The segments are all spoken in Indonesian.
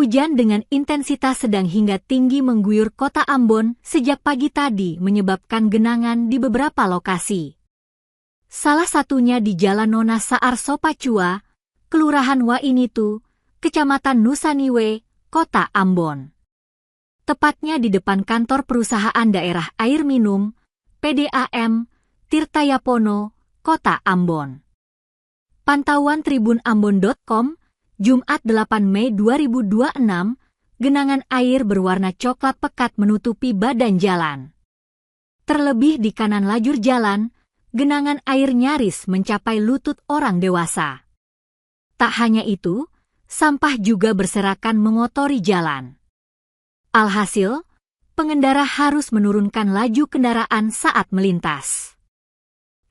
Hujan dengan intensitas sedang hingga tinggi mengguyur kota Ambon sejak pagi tadi menyebabkan genangan di beberapa lokasi. Salah satunya di Jalan Nona Saar Sopacua, Kelurahan Wainitu, Kecamatan Nusaniwe, Kota Ambon. Tepatnya di depan kantor perusahaan daerah air minum, PDAM, Tirtayapono, Kota Ambon. Pantauan tribunambon.com, Jumat 8 Mei 2026, genangan air berwarna coklat pekat menutupi badan jalan. Terlebih di kanan lajur jalan, genangan air nyaris mencapai lutut orang dewasa. Tak hanya itu, sampah juga berserakan mengotori jalan. Alhasil, pengendara harus menurunkan laju kendaraan saat melintas.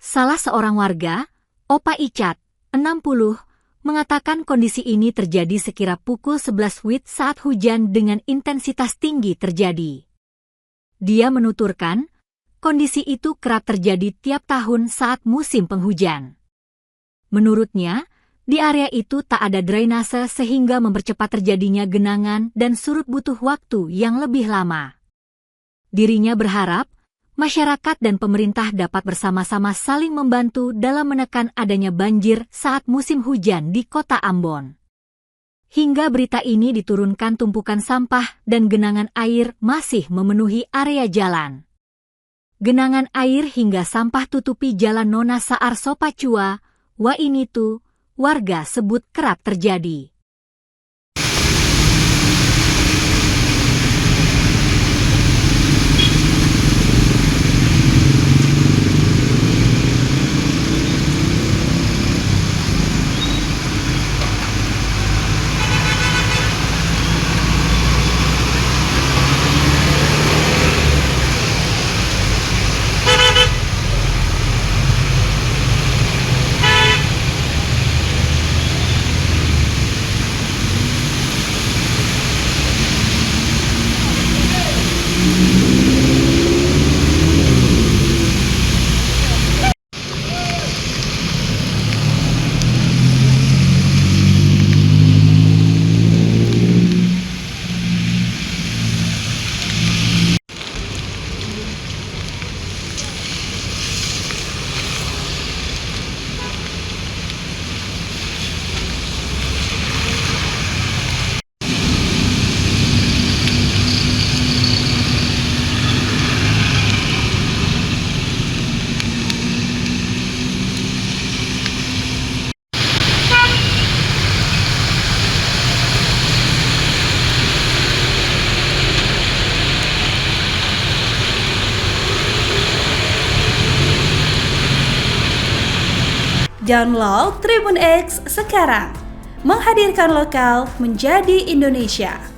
Salah seorang warga, Opa Icat, 60, mengatakan kondisi ini terjadi sekira pukul 11 WIB saat hujan dengan intensitas tinggi terjadi. Dia menuturkan, kondisi itu kerap terjadi tiap tahun saat musim penghujan. Menurutnya, di area itu tak ada drainase sehingga mempercepat terjadinya genangan dan surut butuh waktu yang lebih lama. Dirinya berharap, masyarakat dan pemerintah dapat bersama-sama saling membantu dalam menekan adanya banjir saat musim hujan di Kota Ambon. Hingga berita ini diturunkan, tumpukan sampah dan genangan air masih memenuhi area jalan. Genangan air hingga sampah tutupi Jalan Nona Saar Sopacua, Wainitu, warga sebut kerap terjadi. Download Tribun X sekarang, menghadirkan lokal menjadi Indonesia.